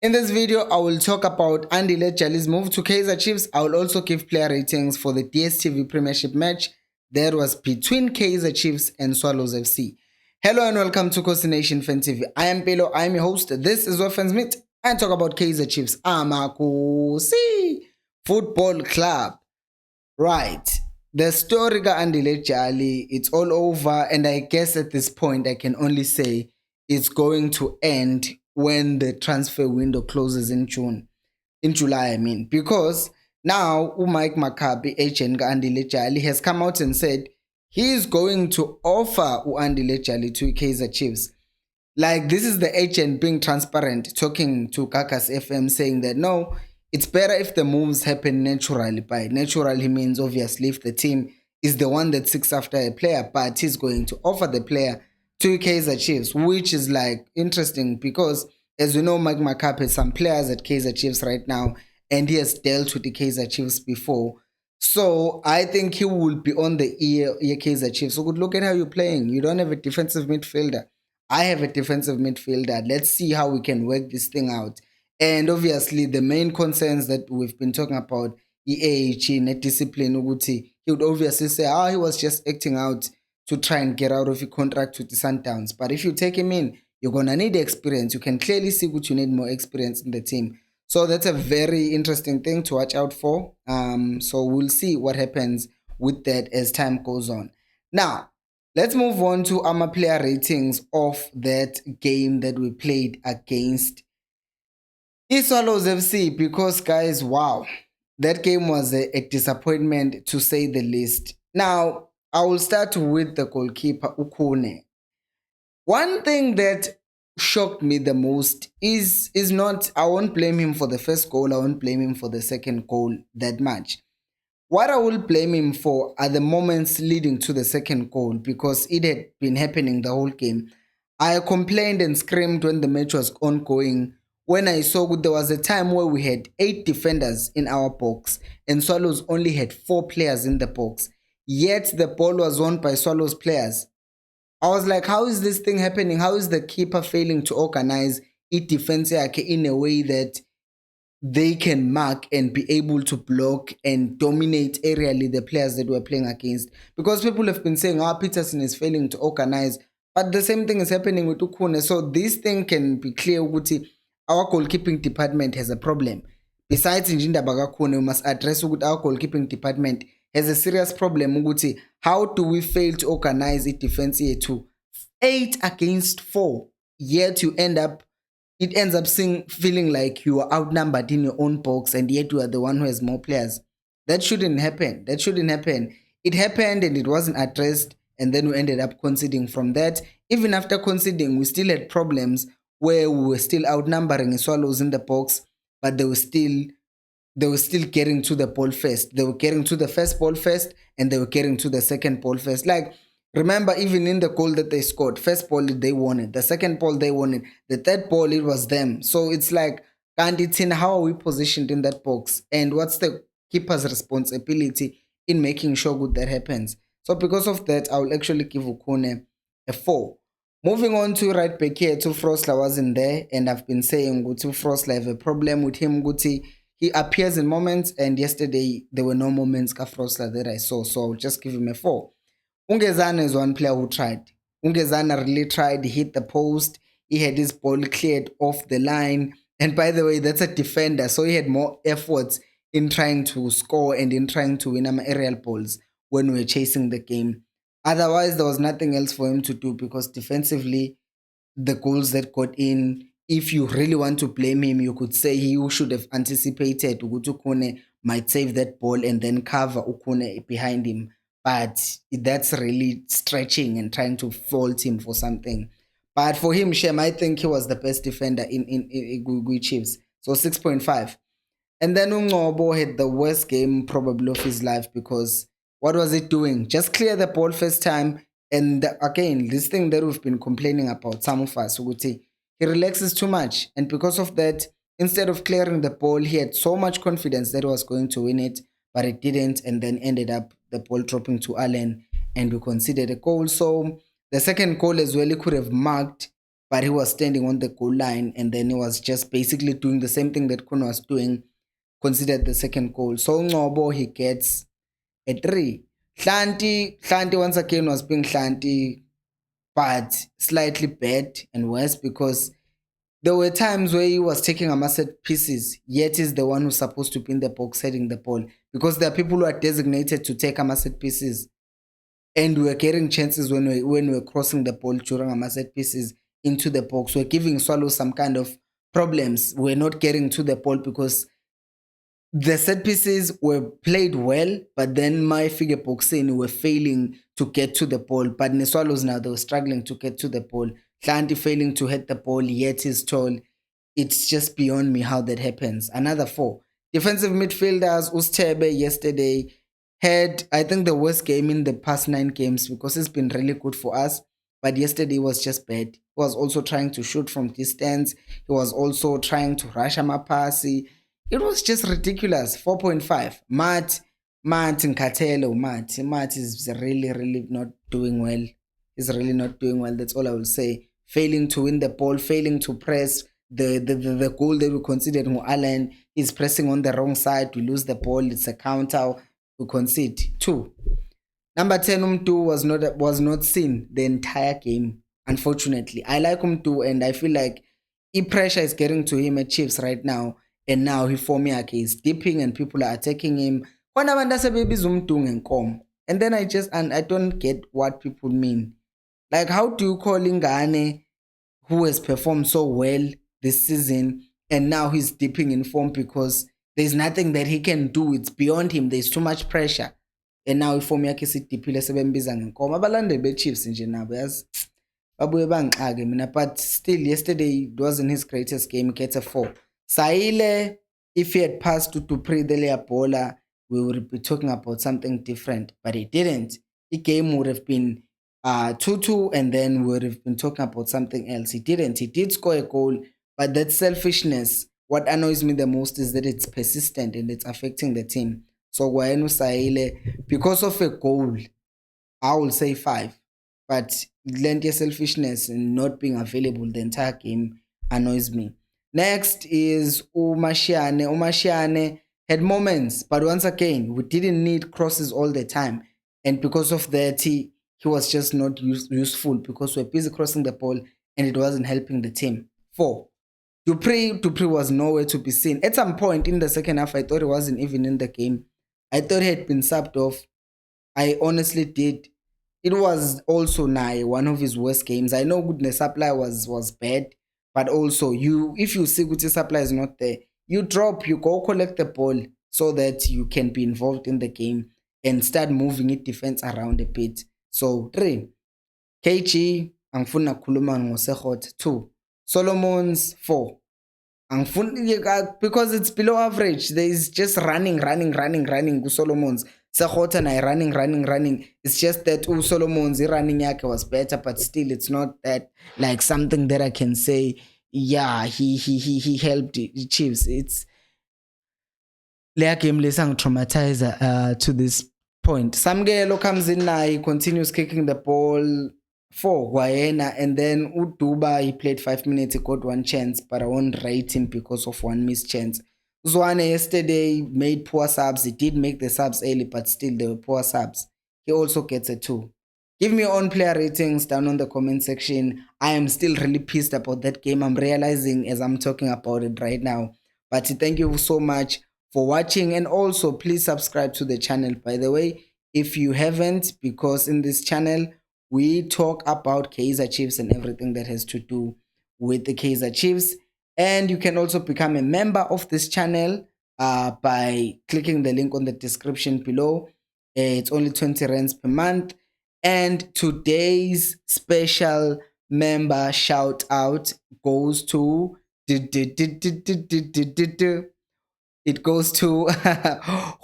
In this video, I will talk about Andile Jali's move to Kaizer Chiefs. I will also give player ratings for the DSTV Premiership match that was between Kaizer Chiefs and Swallows FC. Hello and welcome to Khosi Nation Fan TV. I am Pelo, I am your host. This is where fans meet and talk about Kaizer Chiefs. Khosi Football Club. Right. The story of Andile Jali, it's all over, and I guess at this point I can only say it's going to end when the transfer window closes in June. In July, I mean, because now Mike Mancave, agent Andile Jali, has come out and said he is going to offer Andile Jali to Kaizer Chiefs. Like, this is the agent being transparent, talking to Kakas FM, saying that no, it's better if the moves happen naturally. By natural, he means obviously if the team is the one that seeks after a player, but he's going to offer the player to Kaizer Chiefs, which is like interesting because, as we know, Mike Mancave has some players at Kaizer Chiefs right now, and he has dealt with the Kaizer Chiefs before. So I think he will be on the ear Kaizer Chiefs. So good, look at how you're playing. You don't have a defensive midfielder. I have a defensive midfielder. Let's see how we can work this thing out. And obviously, the main concerns that we've been talking about, EAH, net discipline, Uguti, he would obviously say, he was just acting out to try and get out of a contract with the Sundowns. But if you take him in, you're going to need experience. You can clearly see what you need more experience in the team. So that's a very interesting thing to watch out for. So we'll see what happens with that as time goes on. Now, let's move on to our player ratings of that game that we played against Swallows FC because, guys, wow, that game was a disappointment to say the least. Now, I will start with the goalkeeper, Ukune. One thing that shocked me the most is not, I won't blame him for the first goal, I won't blame him for the second goal that much. What I will blame him for are the moments leading to the second goal because it had been happening the whole game. I complained and screamed when the match was ongoing. When I saw there was a time where we had 8 defenders in our box and Swallows only had 4 players in the box. Yet the ball was won by Swallows players. I was like, how is this thing happening? How is the keeper failing to organize it defense in a way that they can mark and be able to block and dominate aerially the players that we're playing against? Because people have been saying, Peterson is failing to organize, but the same thing is happening with Ukune. So this thing can be clear, Uguti, our goalkeeping department has a problem. Besides Njinda Bagakune, we must address our goalkeeping department has a serious problem. Uguti, how do we fail to organize it defense here to 8 against 4? Yet it ends up feeling like you are outnumbered in your own box and yet you are the one who has more players. That shouldn't happen. That shouldn't happen. It happened and it wasn't addressed, and then we ended up conceding from that. Even after conceding, we still had problems where we were still outnumbering the Swallows in the box, but they were still getting to the ball first. They were getting to the first ball first and they were getting to the second ball first. Like, remember, even in the goal that they scored, first ball, they won it. The second ball, they won it. The third ball, it was them. So it's like, Kanditin, how are we positioned in that box? And what's the keeper's responsibility in making sure good that happens? So because of that, I will actually give Ukune a 4. Moving on to right back here, Frosler wasn't there. And I've been saying, Guti Frosler, have a problem with him, Guti. He appears in moments, and yesterday there were no moments ka Frosler that I saw. So I'll just give him a 4. Ungezana is one player who tried. Ungezana really tried. He hit the post. He had his ball cleared off the line. And by the way, that's a defender. So he had more efforts in trying to score and in trying to win aerial balls when we were chasing the game. Otherwise, there was nothing else for him to do because defensively, the goals that got in, if you really want to blame him, you could say he should have anticipated Ukune might save that ball and then cover Ukune behind him. But that's really stretching and trying to fault him for something. But for him, Shem, I think he was the best defender in Chiefs. So 6.5. And then Ungobo had the worst game probably of his life because what was it doing? Just clear the ball first time. And again, this thing that we've been complaining about, some of us, he relaxes too much. And because of that, instead of clearing the ball, he had so much confidence that he was going to win it, but it didn't. And then ended up the ball dropping to Allen and we conceded a goal. So the second goal as well, he could have marked but he was standing on the goal line, and then he was just basically doing the same thing that Kun was doing, considered the second goal. So Ngobo, he gets a 3. Hlanti once again was being Hlanti, but slightly bad and worse because there were times where he was taking a set pieces, yet is the one who's supposed to be in the box heading the ball, because there are people who are designated to take a set pieces, and we're getting chances when we're crossing the ball during a set pieces into the box. We're giving Swallow some kind of problems. We're not getting to the ball because the set pieces were played well, but then my figure boxing were failing to get to the ball. But the Swallows now, they were struggling to get to the ball. Hlanti failing to hit the ball, yet is tall. It's just beyond me how that happens. Another 4. Defensive midfielders, Ustebe yesterday had, I think, the worst game in the past 9 games because it's been really good for us. But yesterday was just bad. He was also trying to shoot from distance. He was also trying to rush Amapasi. It was just ridiculous. 4.5. Matt Nkatelo, Matt is really not doing well. He's really not doing well. That's all I will say. Failing to win the ball, failing to press. The goal that we considered Allen is pressing on the wrong side. We lose the ball. It's a counter. We concede 2. Number 10, Umtu was not seen the entire game. Unfortunately, I like Umtu, and I feel like pressure is getting to him at Chiefs right now. And now he for me is dipping and people are attacking him. And then I don't get what people mean. Like, how do you call Ngane, who has performed so well this season, and now he's dipping in form because there's nothing that he can do? It's beyond him. There's too much pressure. And now iform yakhe sidiphile sebembiza ngenkomo. Abalandeli beChiefs nje nabo yazi babuye bangixake mina, but still yesterday it wasn't his greatest game. He gets a 4. Saile, if he had passed to Dupree the Bola, we would be talking about something different, but he didn't. The game would have been 2-2, and then we would have been talking about something else. He didn't. He did score a goal, but that selfishness, what annoys me the most is that it's persistent and it's affecting the team. So Guayenu Saile, because of a goal, I will say 5. But plenty of selfishness and not being available the entire game annoys me. Next is Umashiane. Umashiane had moments, but once again, we didn't need crosses all the time. And because of that, he was just not useful because we're busy crossing the ball and it wasn't helping the team. 4. Dupree was nowhere to be seen. At some point in the second half, I thought he wasn't even in the game. I thought he had been subbed off. I honestly did. It was also one of his worst games. I know the supply was bad, but also if you see good supply is not there, you drop, you go collect the ball so that you can be involved in the game and start moving it defense around a bit. So 3. KG angifuna khuluma ngoSekhot. 2. Solomons. 4. Because it's below average. There is just running Solomons. Sekhota na running. It's just that Solomons running yake was better, but still it's not that like something that I can say, yeah, he helped the Chiefs. It's their game lesang traumatizer to this point. Samgelo comes in now, he continues kicking the ball for Guayena, and then Uduba, he played 5 minutes, he got 1 chance, but I won't rate him because of 1 missed chance. Zwane yesterday made poor subs. He did make the subs early, but still they were poor subs. He also gets a 2. Give me on player ratings down on the comment section. I am still really pissed about that game. I'm realizing as I'm talking about it right now. But thank you so much for watching, and also please subscribe to the channel, by the way, if you haven't, because in this channel we talk about Kaizer Chiefs and everything that has to do with the Kaizer Chiefs. And you can also become a member of this channel by clicking the link on the description below. It's only 20 rands per month. And today's special member shout out goes to it goes to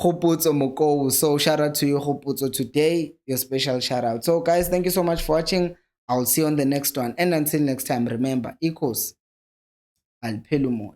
Khopotso Moko. So shout out to you, Khopotso, today, your special shout out. So guys, thank you so much for watching. I'll see you on the next one. And until next time, remember, equals Alpelumoy.